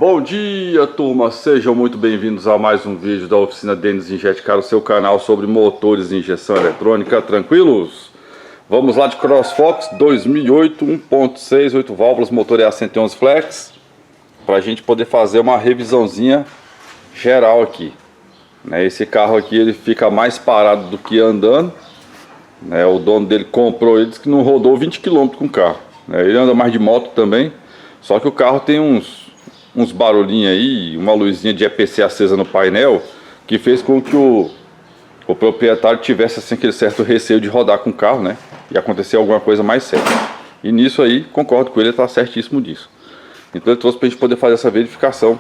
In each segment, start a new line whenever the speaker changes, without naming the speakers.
Bom dia, turma! Sejam muito bem-vindos a mais um vídeo da oficina Denis Injetcar, o seu canal sobre motores e injeção eletrônica. Tranquilos? Vamos lá de CrossFox 2008, 1.6, 8 válvulas, motor EA111 Flex, para a gente poder fazer uma revisãozinha geral aqui. Esse carro aqui ele fica mais parado do que andando. O dono dele comprou, ele disse que não rodou 20 km com o carro. Ele anda mais de moto também, só que o carro tem uns barulhinhos aí, uma luzinha de EPC acesa no painel, que fez com que o proprietário tivesse assim, aquele certo receio de rodar com o carro, e acontecer alguma coisa mais séria. E nisso aí, concordo com ele, está certíssimo disso. Então ele trouxe para a gente poder fazer essa verificação,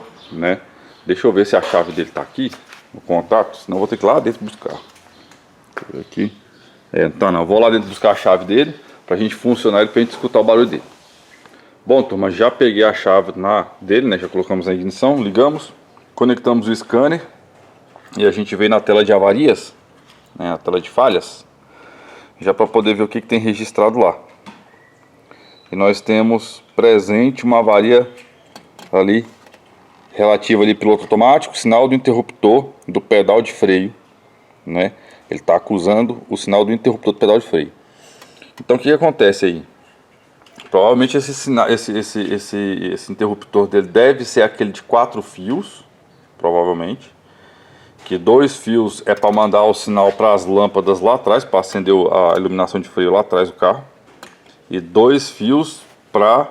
Deixa eu ver se a chave dele está aqui, no contato, senão eu vou ter que ir lá dentro buscar. Deixa eu ver aqui. Então não, vou lá dentro buscar a chave dele, para a gente funcionar ele, para a gente escutar o barulho dele. Bom, turma, já peguei a chave dele, já colocamos na ignição, ligamos, conectamos o scanner e a gente veio na tela de avarias, a tela de falhas, já para poder ver o que tem registrado lá. E nós temos presente uma avaria ali, relativa ali piloto automático, sinal do interruptor do pedal de freio, Ele está acusando o sinal do interruptor do pedal de freio. Então o que acontece aí? Provavelmente esse interruptor dele deve ser aquele de 4 fios, provavelmente. Que 2 fios é para mandar o sinal para as lâmpadas lá atrás, para acender a iluminação de freio lá atrás do carro. E 2 fios para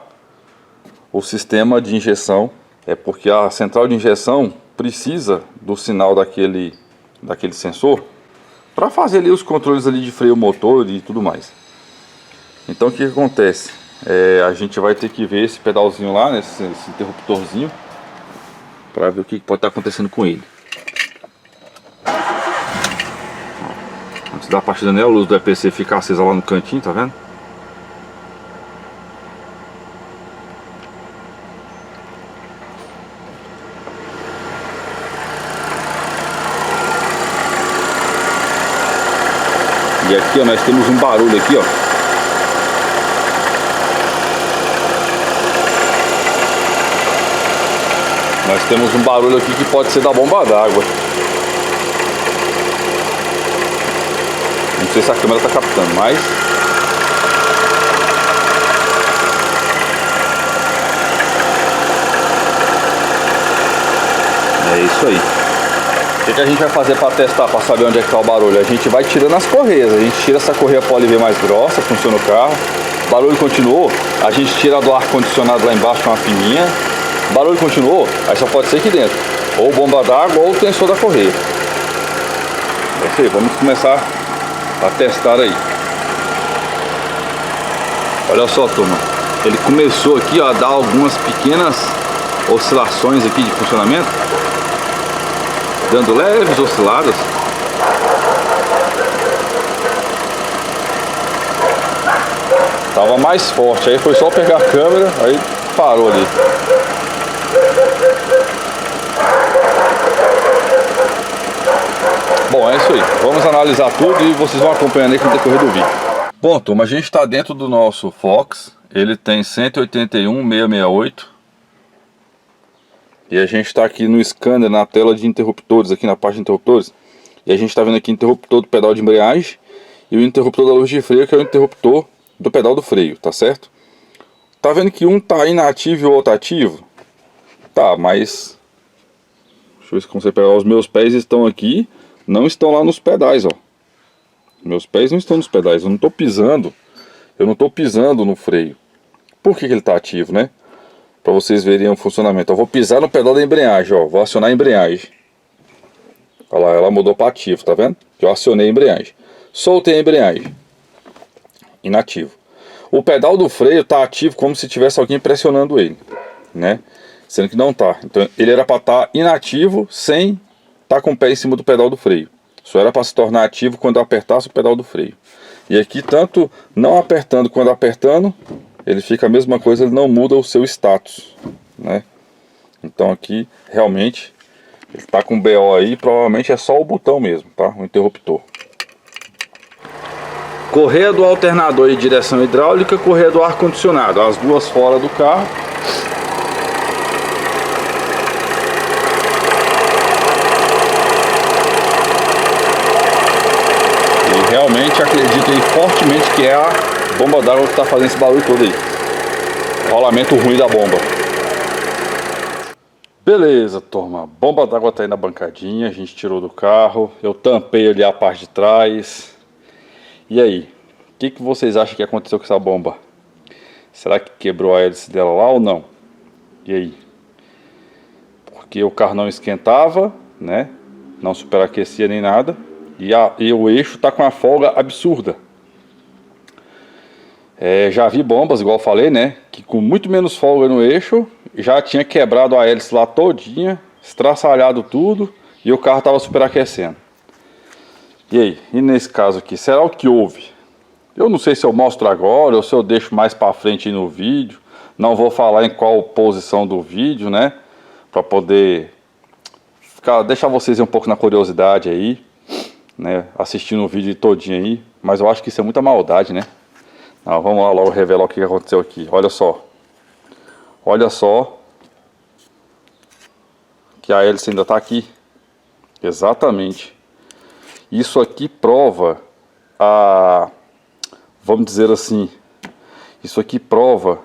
o sistema de injeção, porque a central de injeção precisa do sinal daquele sensor para fazer ali os controles ali de freio motor e tudo mais. Então o que acontece? A gente vai ter que ver esse pedalzinho lá, esse interruptorzinho, para ver o que pode estar acontecendo com ele. Antes da partida, a luz do EPC fica acesa lá no cantinho, tá vendo? E aqui, nós temos um barulho aqui, Nós temos um barulho aqui que pode ser da bomba d'água. Não sei se a câmera está captando, mas é isso aí. O que a gente vai fazer para testar, para saber onde é que está o barulho? A gente vai tirando as correias. A gente tira essa correia poli V mais grossa, funciona o carro. O barulho continuou, a gente tira do ar-condicionado lá embaixo com uma fininha. O barulho continuou, aí só pode ser aqui dentro. Ou bomba d'água ou o tensor da correia. É isso aí, vamos começar a testar aí. Olha só, turma. Ele começou aqui a dar algumas pequenas oscilações aqui de funcionamento. Dando leves osciladas. Tava mais forte, aí foi só pegar a câmera, aí parou ali. Bom, é isso aí. Vamos analisar tudo e vocês vão acompanhando aí com o decorrer do vídeo. Bom, turma, a gente está dentro do nosso Fox. Ele tem 181.668. E a gente está aqui no scanner, na tela de interruptores, aqui na parte de interruptores. E a gente está vendo aqui o interruptor do pedal de embreagem e o interruptor da luz de freio, que é o interruptor do pedal do freio, tá certo? Tá vendo que um tá inativo e o outro ativo? Tá, mas deixa eu ver se consigo pegar. Os meus pés estão aqui, não estão lá nos pedais, Meus pés não estão nos pedais, eu não tô pisando no freio. Por que ele tá ativo, Para vocês verem o funcionamento. Eu vou pisar no pedal da embreagem, vou acionar a embreagem. Olha lá, ela mudou para ativo, tá vendo? Eu acionei a embreagem. Soltei a embreagem. Inativo. O pedal do freio está ativo como se tivesse alguém pressionando ele, Sendo que não está. Então ele era para estar inativo sem estar com o pé em cima do pedal do freio. Só era para se tornar ativo quando eu apertasse o pedal do freio. E aqui, tanto não apertando quanto apertando, ele fica a mesma coisa, ele não muda o seu status, Então aqui realmente ele está com BO aí, provavelmente é só o botão mesmo, tá? O interruptor. Correia do alternador e direção hidráulica, correia do ar-condicionado, as duas fora do carro. E realmente acredito aí fortemente que é a bomba d'água que está fazendo esse barulho todo aí. Rolamento ruim da bomba. Beleza, turma. A bomba d'água tá aí na bancadinha. A gente tirou do carro. Eu tampei ali a parte de trás. E aí? O que vocês acham que aconteceu com essa bomba? Será que quebrou a hélice dela lá ou não? E aí? Porque o carro não esquentava, né? Não superaquecia nem nada. E o eixo tá com uma folga absurda. Já vi bombas, igual eu falei, né? Que com muito menos folga no eixo, já tinha quebrado a hélice lá todinha, estraçalhado tudo, e o carro tava superaquecendo. E aí? E nesse caso aqui, será o que houve? Eu não sei se eu mostro agora ou se eu deixo mais para frente aí no vídeo. Não vou falar em qual posição do vídeo, né? Para poder deixar vocês um pouco na curiosidade aí, né? Assistindo o vídeo todinho aí. Mas eu acho que isso é muita maldade, né? Não, vamos lá logo revelar o que aconteceu aqui. Olha só. Olha só. Que a hélice ainda está aqui. Exatamente. Isso aqui prova a... Vamos dizer assim, isso aqui prova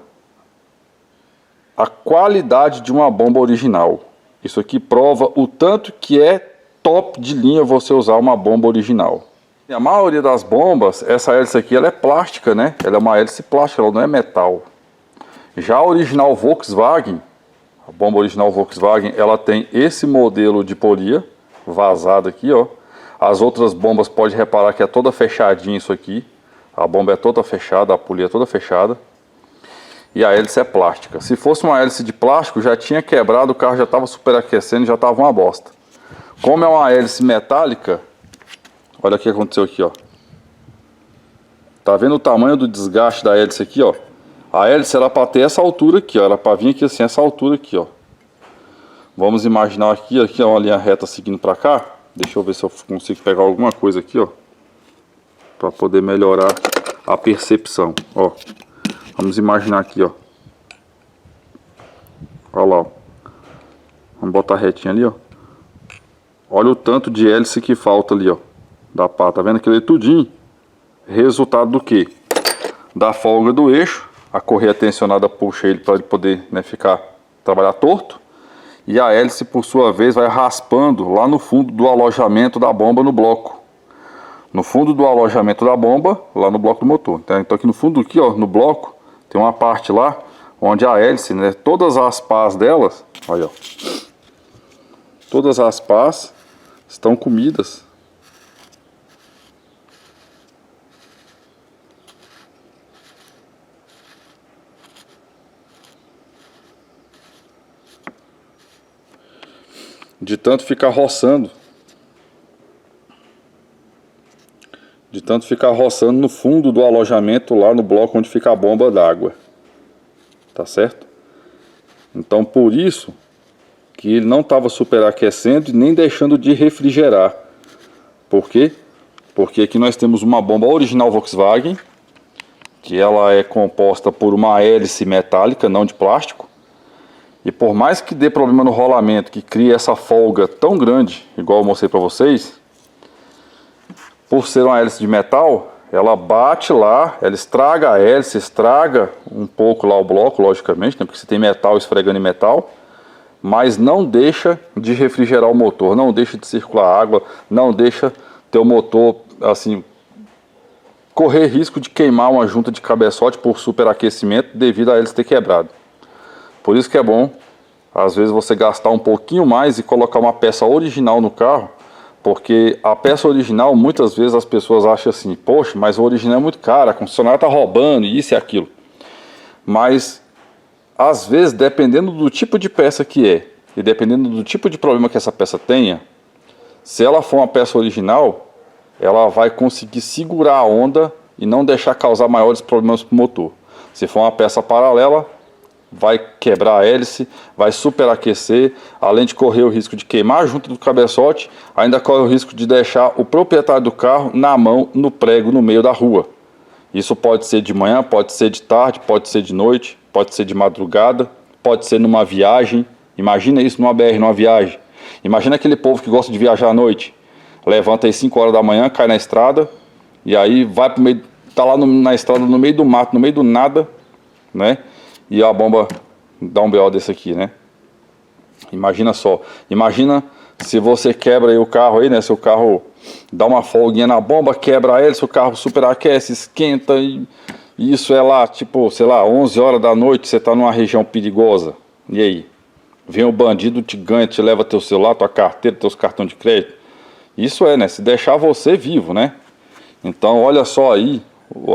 a qualidade de uma bomba original. Isso aqui prova o tanto que é top de linha você usar uma bomba original. A maioria das bombas, essa hélice aqui ela é plástica, né? Ela é uma hélice plástica, ela não é metal. Já a original Volkswagen, a bomba original Volkswagen, ela tem esse modelo de polia vazado aqui, ó. As outras bombas pode reparar que é toda fechadinha isso aqui. A bomba é toda fechada, a polia é toda fechada. E a hélice é plástica. Se fosse uma hélice de plástico, já tinha quebrado, o carro já estava superaquecendo, já estava uma bosta. Como é uma hélice metálica, olha o que aconteceu aqui, ó. Tá vendo o tamanho do desgaste da hélice aqui, ó? A hélice era para ter essa altura aqui, ó. Era para vir aqui assim, essa altura aqui, ó. Vamos imaginar aqui é uma linha reta seguindo para cá. Deixa eu ver se eu consigo pegar alguma coisa aqui, ó, para poder melhorar a percepção, ó. Vamos imaginar aqui, ó. Olha lá, ó. Vamos botar retinho ali, ó. Olha o tanto de hélice que falta ali, ó, da pá. Tá vendo aquilo ali tudinho? Resultado do quê? Da folga do eixo. A correia tensionada puxa ele para ele poder, né, trabalhar torto. E a hélice, por sua vez, vai raspando lá no fundo do alojamento da bomba no bloco. No fundo do alojamento da bomba, lá no bloco do motor. Então aqui no fundo, aqui, ó, no bloco, tem uma parte lá onde a hélice, né, todas as pás delas, olha, ó, todas as pás estão comidas. De tanto ficar roçando. De tanto ficar roçando no fundo do alojamento, lá no bloco onde fica a bomba d'água. Tá certo? Então por isso que ele não estava superaquecendo e nem deixando de refrigerar. Por quê? Porque aqui nós temos uma bomba original Volkswagen, que ela é composta por uma hélice metálica, não de plástico. E por mais que dê problema no rolamento, que crie essa folga tão grande, igual eu mostrei para vocês, por ser uma hélice de metal, ela bate lá, ela estraga a hélice, estraga um pouco lá o bloco, logicamente, né, porque você tem metal esfregando em metal, mas não deixa de refrigerar o motor, não deixa de circular água, não deixa teu motor, assim, correr risco de queimar uma junta de cabeçote por superaquecimento devido a hélice ter quebrado. Por isso que é bom, às vezes, você gastar um pouquinho mais e colocar uma peça original no carro, porque a peça original, muitas vezes as pessoas acham assim, poxa, mas o original é muito caro, a concessionária está roubando, isso e aquilo. Mas, às vezes, dependendo do tipo de peça que é, e dependendo do tipo de problema que essa peça tenha, se ela for uma peça original, ela vai conseguir segurar a onda e não deixar causar maiores problemas para o motor. Se for uma peça paralela, vai quebrar a hélice, vai superaquecer, além de correr o risco de queimar a junta do cabeçote, ainda corre o risco de deixar o proprietário do carro na mão, no prego, no meio da rua. Isso pode ser de manhã, pode ser de tarde, pode ser de noite, pode ser de madrugada, pode ser numa viagem. Imagina isso numa BR, numa viagem. Imagina aquele povo que gosta de viajar à noite. Levanta às 5 horas da manhã, cai na estrada, e aí vai pro meio, tá lá na estrada, no meio do mato, no meio do nada, né? E a bomba dá um BO desse aqui, né? Imagina só, imagina se você quebra aí o carro aí, né? Seu carro dá uma folguinha na bomba, quebra ele, seu carro superaquece, esquenta e isso é lá, tipo, sei lá, 11 horas da noite, você tá numa região perigosa. E aí? Vem o bandido, te ganha, te leva teu celular, tua carteira, teus cartões de crédito. Isso é, né? Se deixar você vivo, né? Então, olha só aí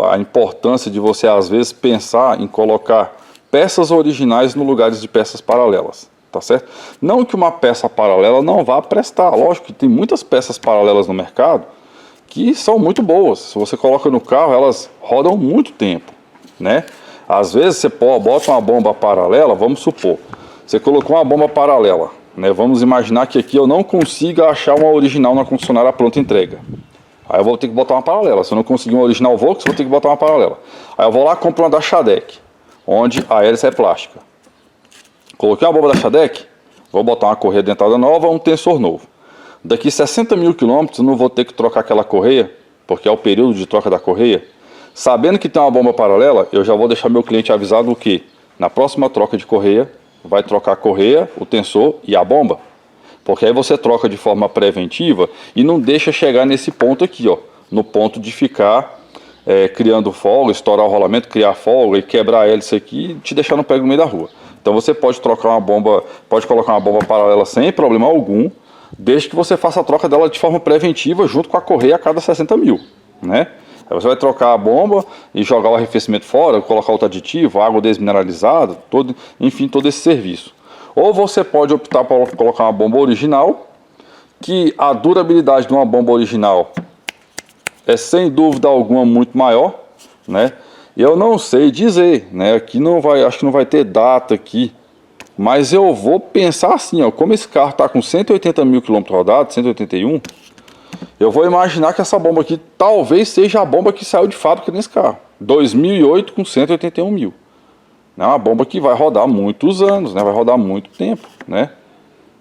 a importância de você, às vezes, pensar em colocar peças originais no lugar de peças paralelas, tá certo? Não que uma peça paralela não vá prestar, lógico que tem muitas peças paralelas no mercado que são muito boas. Se você coloca no carro, elas rodam muito tempo, né? Às vezes você bota uma bomba paralela, vamos supor, você colocou uma bomba paralela, né? Vamos imaginar que aqui eu não consiga achar uma original na concessionária pronta entrega. Aí eu vou ter que botar uma paralela. Se eu não conseguir uma original Volks, vou ter que botar uma paralela. Aí eu vou lá e compro uma da Shadec, onde a hélice é plástica. Coloquei uma bomba da Shadec, vou botar uma correia dentada nova, um tensor novo. Daqui 60 mil quilômetros eu não vou ter que trocar aquela correia, porque é o período de troca da correia. Sabendo que tem uma bomba paralela, eu já vou deixar meu cliente avisado que na próxima troca de correia, vai trocar a correia, o tensor e a bomba. Porque aí você troca de forma preventiva e não deixa chegar nesse ponto aqui, ó. No ponto de ficar criando folga, estourar o rolamento, criar folga e quebrar a hélice aqui e te deixar no pé no meio da rua. Então você pode trocar uma bomba, pode colocar uma bomba paralela sem problema algum, desde que você faça a troca dela de forma preventiva junto com a correia a cada 60 mil, né? Aí você vai trocar a bomba e jogar o arrefecimento fora, colocar outro aditivo, água desmineralizada, enfim, todo esse serviço. Ou você pode optar por colocar uma bomba original, que a durabilidade de uma bomba original é sem dúvida alguma muito maior, né? Eu não sei dizer, né? Aqui não vai, acho que não vai ter data aqui, mas eu vou pensar assim, ó, como esse carro está com 180 mil quilômetros rodados, 181, eu vou imaginar que essa bomba aqui talvez seja a bomba que saiu de fábrica nesse carro, 2008 com 181 mil. É uma bomba que vai rodar muitos anos, né? Vai rodar muito tempo, né?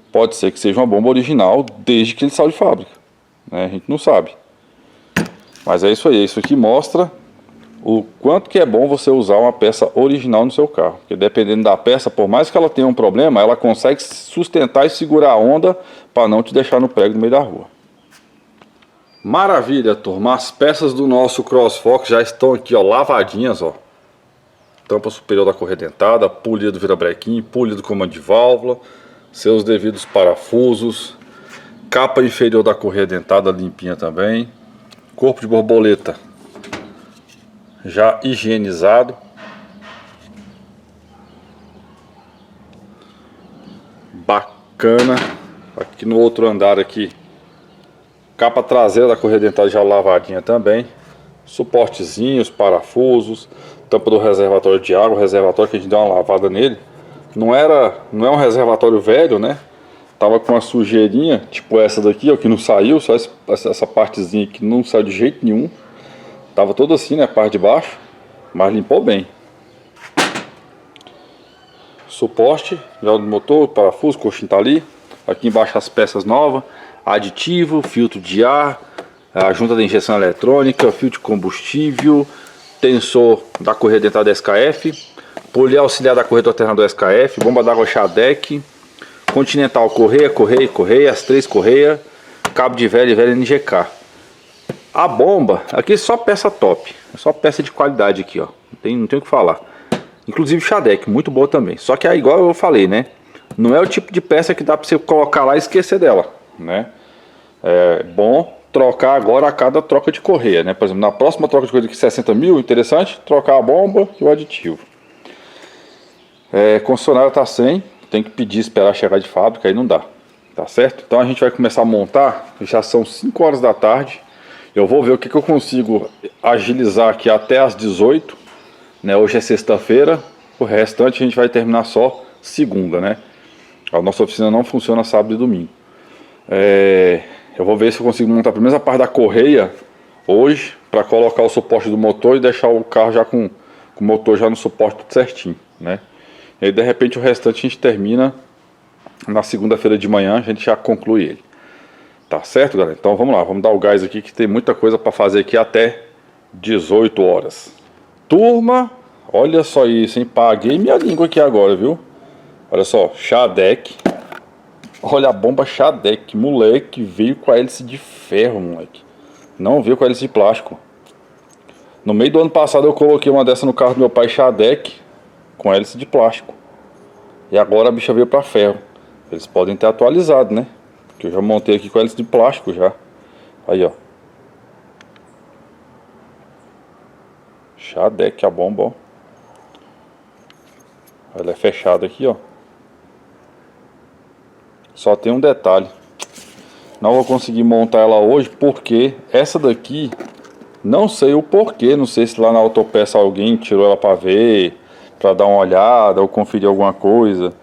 Pode ser que seja uma bomba original desde que ele saiu de fábrica, né? A gente não sabe. Mas é isso aí, isso aqui mostra o quanto que é bom você usar uma peça original no seu carro. Porque dependendo da peça, por mais que ela tenha um problema, ela consegue sustentar e segurar a onda para não te deixar no prego no meio da rua. Maravilha, turma. As peças do nosso CrossFox já estão aqui, ó, lavadinhas, ó. Tampa superior da correia dentada, polido virabrequim, polido comando de válvula, seus devidos parafusos, capa inferior da correia dentada limpinha também, corpo de borboleta já higienizado, bacana. Aqui no outro andar aqui, capa traseira da correia dentada já lavadinha também, suportezinhos, parafusos, tampa do reservatório de água, o reservatório que a gente deu uma lavada nele, não é um reservatório velho, né? Tava com uma sujeirinha, tipo essa daqui, ó, que não saiu, só essa partezinha que não saiu de jeito nenhum. Tava todo assim, né, a parte de baixo, mas limpou bem. Suporte, já do motor, parafuso, coxinha tá ali. Aqui embaixo as peças novas, aditivo, filtro de ar, a junta de injeção eletrônica, filtro de combustível, tensor da correia dentada SKF, polia auxiliar da correia do alternador SKF, bomba d'água Shadec, Continental correia, as três correias, cabo de velho e velho NGK. A bomba, aqui é só peça top, é só peça de qualidade aqui, ó, não tem o que falar. Inclusive Shadec, muito boa também. Só que é igual eu falei, né? Não é o tipo de peça que dá pra você colocar lá e esquecer dela, né? É bom trocar agora a cada troca de correia, né? Por exemplo, na próxima troca de correia de 60 mil, interessante, trocar a bomba e o aditivo. Concessionária tá sem, tem que pedir, esperar chegar de fábrica, aí não dá, tá certo? Então a gente vai começar a montar, já são 5 horas da tarde. Eu vou ver o que eu consigo agilizar aqui até as 18, né? Hoje é sexta-feira, o restante a gente vai terminar só segunda, né? A nossa oficina não funciona sábado e domingo. Eu vou ver se eu consigo montar pelo menos a parte da correia hoje, para colocar o suporte do motor e deixar o carro já com o motor já no suporte tudo certinho, né? E aí de repente o restante a gente termina na segunda-feira de manhã, a gente já conclui ele. Tá certo, galera? Então vamos lá, vamos dar o gás aqui que tem muita coisa para fazer aqui até 18 horas. Turma, olha só isso, hein? Paguei minha língua aqui agora, viu? Olha só, Shadek. Olha a bomba Shadek, moleque, veio com a hélice de ferro, moleque. Não veio com a hélice de plástico. No meio do ano passado eu coloquei uma dessa no carro do meu pai, Shadek, com hélice de plástico. E agora a bicha veio para ferro. Eles podem ter atualizado, né? Porque eu já montei aqui com hélice de plástico já. Aí, ó. Shadek a bomba, ó. Ela é fechada aqui, ó. Só tem um detalhe. Não vou conseguir montar ela hoje porque essa daqui, não sei o porquê. Não sei se lá na autopeça alguém tirou ela para ver, para dar uma olhada ou conferir alguma coisa.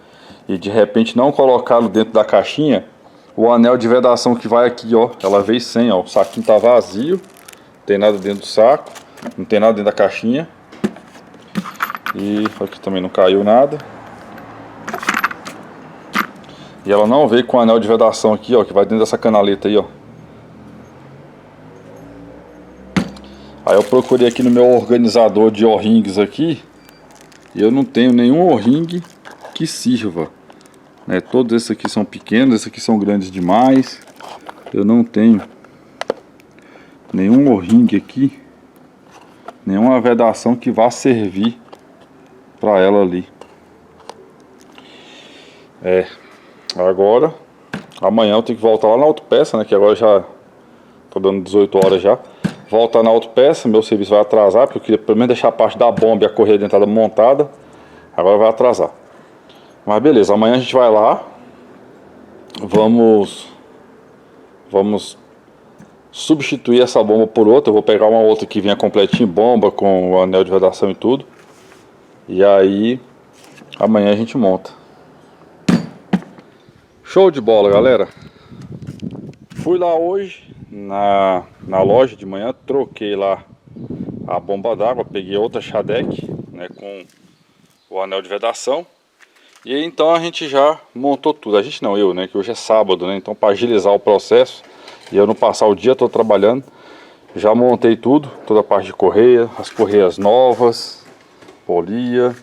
E de repente não colocaram dentro da caixinha o anel de vedação que vai aqui, ó. Ela veio sem, ó. O saquinho tá vazio. Não tem nada dentro do saco. Não tem nada dentro da caixinha. E aqui também não caiu nada. E ela não veio com o anel de vedação aqui, ó, que vai dentro dessa canaleta aí, ó. Aí eu procurei aqui no meu organizador de O-rings aqui, e eu não tenho nenhum O-ring que sirva, né? Todos esses aqui são pequenos, esses aqui são grandes demais. Eu não tenho nenhum O-ring aqui, nenhuma vedação que vá servir para ela ali. Agora, amanhã eu tenho que voltar lá na autopeça, né? Que agora já tô dando 18 horas já. Voltar na autopeça, meu serviço vai atrasar, porque eu queria pelo menos deixar a parte da bomba e a correia dentada montada. Agora vai atrasar. Mas beleza, amanhã a gente vai lá. Vamos substituir essa bomba por outra. Eu vou pegar uma outra que vinha completinha, bomba, com o anel de vedação e tudo. E aí, amanhã a gente monta. Show de bola, galera. Fui lá hoje na loja de manhã, troquei lá a bomba d'água, peguei outra Shadek, né, com o anel de vedação. E aí então a gente já montou tudo. A gente não, eu, né, que hoje é sábado, né, então para agilizar o processo e eu não passar o dia todo trabalhando, já montei tudo, toda a parte de correia, as correias novas, polia.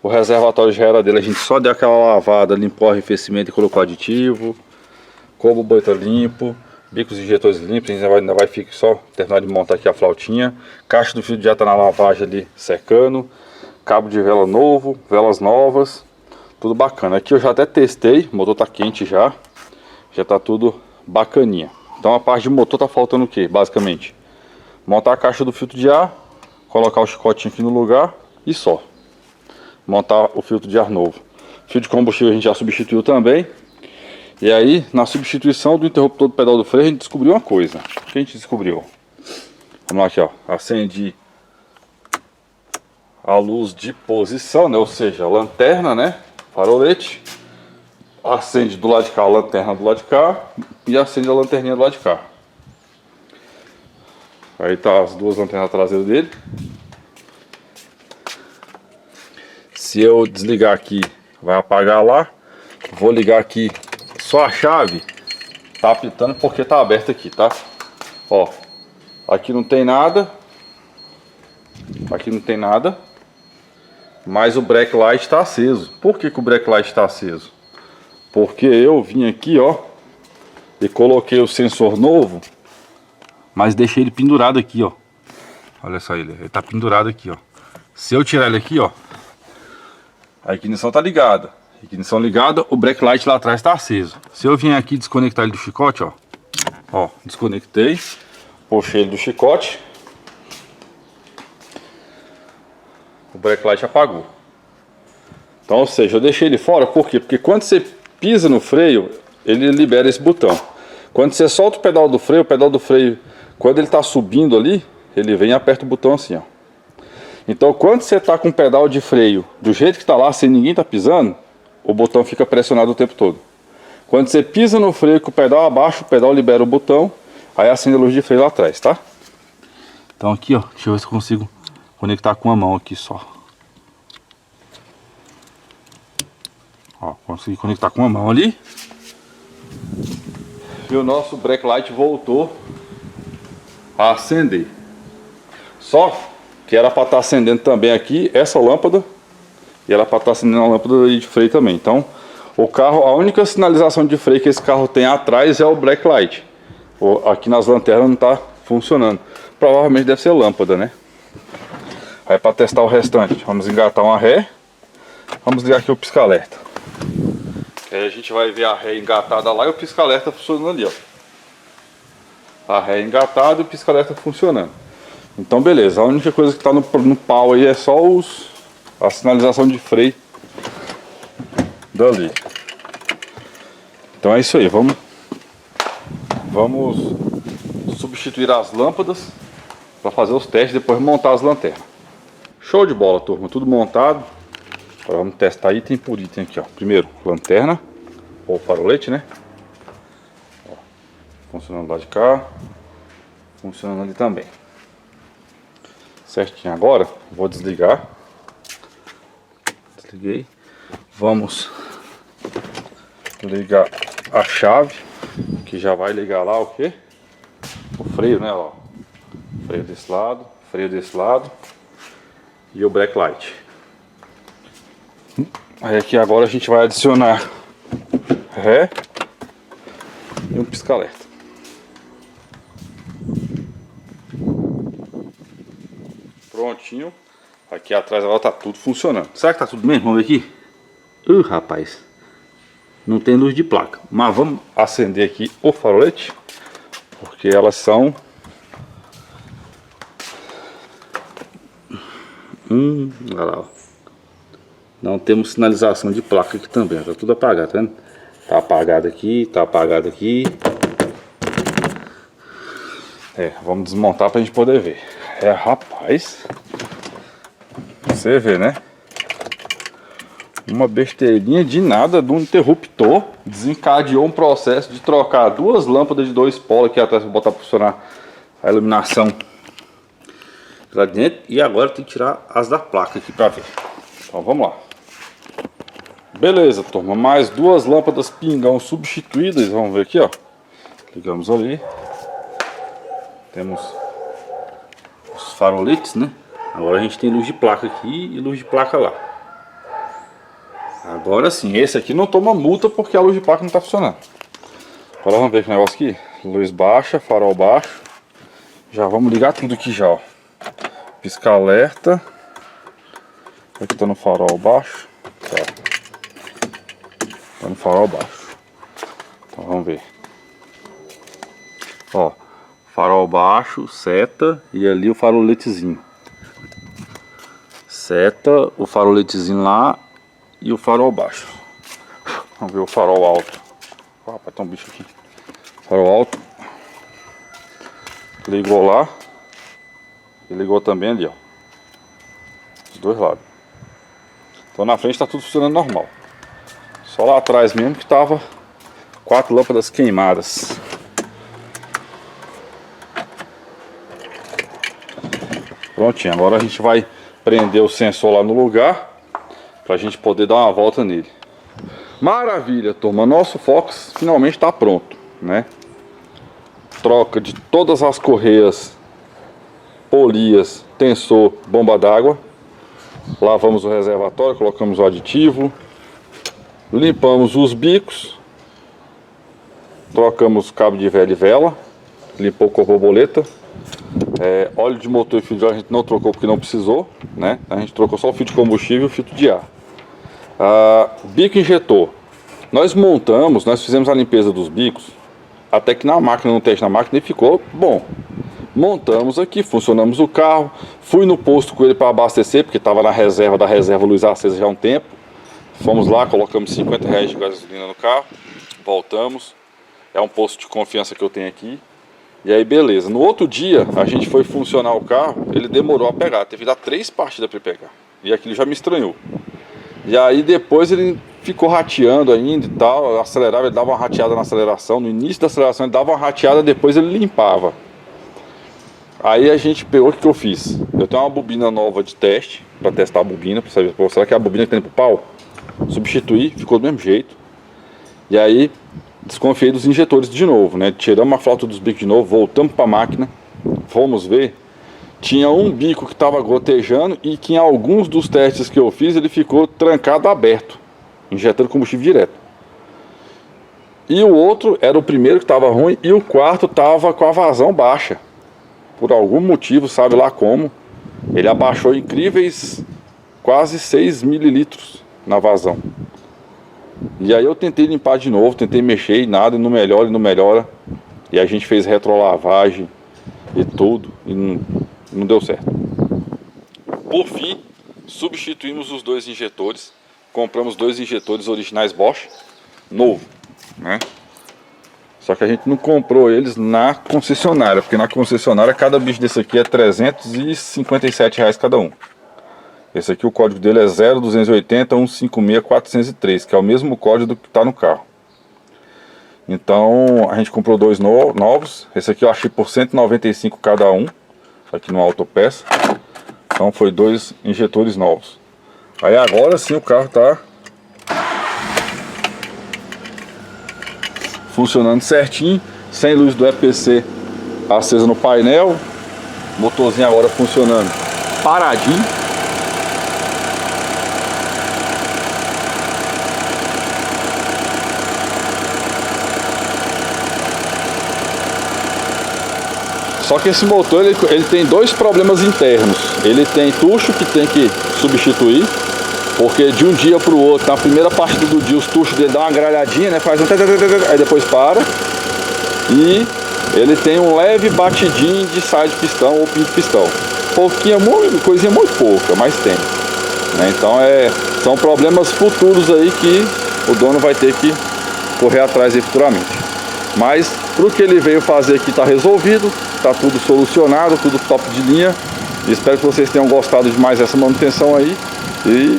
O reservatório já era dele, a gente só deu aquela lavada, limpou o arrefecimento e colocou aditivo. Como o boi tá limpo, bicos e injetores limpos, a gente ainda vai ficar só terminar de montar aqui a flautinha. Caixa do fio de ar tá na lavagem ali secando. Cabo de vela novo, velas novas, tudo bacana. Aqui eu já até testei, o motor tá quente já tá tudo bacaninha. Então a parte de motor tá faltando o que, basicamente? Montar a caixa do filtro de ar, colocar o chicotinho aqui no lugar e só. Montar o filtro de ar novo. Fio de combustível a gente já substituiu também. E aí, na substituição do interruptor do pedal do freio, a gente descobriu uma coisa. O que a gente descobriu? Vamos lá aqui, ó. Acendi a luz de posição, né? Ou seja, a lanterna, né? Farolete. Acende do lado de cá a lanterna do lado de cá. E acende a lanterninha do lado de cá. Aí tá as duas lanternas traseiras dele. Se eu desligar aqui, vai apagar lá. Vou ligar aqui, só a chave tá apitando porque tá aberta aqui, tá? Ó, aqui não tem nada. Aqui não tem nada. Mas o brake light está aceso. Por que que o brake light está aceso? Porque eu vim aqui, ó, e coloquei o sensor novo, mas deixei ele pendurado aqui, ó. Olha só ele tá pendurado aqui, ó. Se eu tirar ele aqui, ó, a ignição tá ligada. Ignição ligada, o brake light lá atrás tá aceso. Se eu vier aqui desconectar ele do chicote, ó, desconectei, puxei ele do chicote, o brake light apagou. Então, ou seja, eu deixei ele fora, por quê? Porque quando você pisa no freio, ele libera esse botão. Quando você solta o pedal do freio, quando ele tá subindo ali, ele vem e aperta o botão assim, ó. Então, quando você tá com o pedal de freio do jeito que tá lá, sem ninguém tá pisando, o botão fica pressionado o tempo todo. Quando você pisa no freio com o pedal abaixo, o pedal libera o botão, aí acende a luz de freio lá atrás, tá? Então aqui, ó, deixa eu ver se eu consigo conectar com a mão aqui só. Ó, consegui conectar com a mão ali. E o nosso backlight voltou a acender. Só que era para estar acendendo também aqui essa lâmpada. E era para estar acendendo a lâmpada de freio também. Então, o carro, a única sinalização de freio que esse carro tem atrás é o backlight. Aqui nas lanternas não está funcionando. Provavelmente deve ser lâmpada, né? Aí para testar o restante, vamos engatar uma ré. Vamos ligar aqui o pisca-alerta. Aí a gente vai ver a ré engatada lá e o pisca-alerta funcionando ali, ó. A ré engatada e o pisca-alerta funcionando. Então beleza, a única coisa que está no pau aí é só a sinalização de freio dali. Então é isso aí, vamos substituir as lâmpadas para fazer os testes e depois montar as lanternas. Show de bola, turma, tudo montado. Agora vamos testar item por item aqui, ó. Primeiro, lanterna ou farolete, né? Ó, funcionando lá de cá, funcionando ali também. Certinho. Agora vou desligar. Desliguei. Vamos ligar a chave, que já vai ligar lá o que? O freio, né? Ó. Freio desse lado e o backlight. Aí aqui agora a gente vai adicionar ré e um pisca-alerta. Prontinho. Aqui atrás agora tá tudo funcionando. Será que tá tudo mesmo? Vamos ver aqui. Rapaz, não tem luz de placa. Mas vamos acender aqui o farolete, porque elas são olha lá, ó. Não temos sinalização de placa aqui também. Tá tudo apagado, tá vendo? Tá apagado aqui, tá apagado aqui. Vamos desmontar pra gente poder ver. Rapaz, você vê, né? Uma besteirinha de nada de um interruptor desencadeou um processo de trocar duas lâmpadas de 2 polos aqui atrás para botar para funcionar a iluminação lá dentro. E agora tem que tirar as da placa aqui para ver. Então vamos lá. Beleza, turma, mais 2 lâmpadas pingão substituídas. Vamos ver aqui, ó. Ligamos ali. Temos os faroletes, né? Agora a gente tem luz de placa aqui e luz de placa lá. Agora sim, esse aqui não toma multa porque a luz de placa não está funcionando. Agora vamos ver que negócio aqui. Luz baixa, farol baixo. Já vamos ligar tudo aqui já, ó. Pisca-alerta. Aqui está no farol baixo. Tá no farol baixo. Então vamos ver. Ó, farol baixo, seta e ali o faroletezinho. Seta, o faroletezinho lá e o farol baixo. Vamos ver o farol alto. Rapaz, tem um bicho aqui. Farol alto. Ligou lá. E ligou também ali, ó. Dos 2 lados. Então na frente tá tudo funcionando normal. Só lá atrás mesmo que tava 4 lâmpadas queimadas. Prontinho, agora a gente vai prender o sensor lá no lugar pra gente poder dar uma volta nele. Maravilha, turma, nosso Fox finalmente está pronto, né? Troca de todas as correias, polias, tensor, bomba d'água. Lavamos o reservatório, colocamos o aditivo, limpamos os bicos, trocamos o cabo de vela e vela, limpou com a borboleta. Óleo de motor e fio de ar a gente não trocou porque não precisou, né? A gente trocou só o fio de combustível e o filtro de ar. Bico injetor. Nós fizemos a limpeza dos bicos, até que na máquina, no teste na máquina, ele ficou bom. Montamos aqui, funcionamos o carro, fui no posto com ele para abastecer, porque estava na reserva da reserva luz acesa já há um tempo. Fomos lá, colocamos R$50 de gasolina no carro, voltamos. É um posto de confiança que eu tenho aqui. E aí beleza, no outro dia a gente foi funcionar o carro, ele demorou a pegar, teve que dar 3 partidas para pegar. E aquilo já me estranhou. E aí depois ele ficou rateando ainda e tal, acelerava, ele dava uma rateada na aceleração, no início da aceleração ele dava uma rateada, depois ele limpava. Aí a gente pegou, o que eu fiz? Eu tenho uma bobina nova de teste, para testar a bobina, para saber, será que é a bobina que tem pro pau? Substituí, ficou do mesmo jeito. E aí desconfiei dos injetores de novo, né? Tiramos a flauta dos bicos de novo, voltamos para a máquina, fomos ver. Tinha um bico que estava gotejando e que em alguns dos testes que eu fiz ele ficou trancado aberto, injetando combustível direto. E o outro era o primeiro que estava ruim e o quarto estava com a vazão baixa. Por algum motivo, sabe lá como, ele abaixou incríveis quase 6 mililitros na vazão. E aí eu tentei limpar de novo, tentei mexer e nada, e não melhora, e não melhora. E a gente fez retrolavagem e tudo, e não deu certo. Por fim, substituímos os dois injetores. Compramos dois injetores originais Bosch, novo, né? Só que a gente não comprou eles na concessionária, porque na concessionária cada bicho desse aqui é R$357 cada um. Esse aqui, o código dele é 0280156-403, que é o mesmo código do que está no carro. Então a gente comprou dois novos. Esse aqui eu achei por R$195 cada um, aqui no Autopeça. Então foi dois injetores novos. Aí agora sim o carro está funcionando certinho, sem luz do EPC acesa no painel. Motorzinho agora funcionando paradinho. Só que esse motor ele tem dois problemas internos. Ele tem tucho que tem que substituir, porque de um dia para o outro, na primeira parte do dia, os tuchos dele dão uma gralhadinha, né? Faz um aí depois para. E ele tem um leve batidinho de saia de pistão ou pinto de pistão. Pouquinho, coisinha muito pouca, mas tem, né? Então são problemas futuros aí que o dono vai ter que correr atrás aí futuramente. Mas pro que ele veio fazer aqui está resolvido, está tudo solucionado, tudo top de linha. Espero que vocês tenham gostado de mais essa manutenção aí. E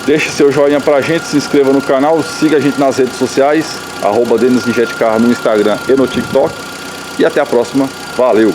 deixe seu joinha pra gente, se inscreva no canal, siga a gente nas redes sociais, @DenisInjetCar no Instagram e no TikTok. E até a próxima, valeu!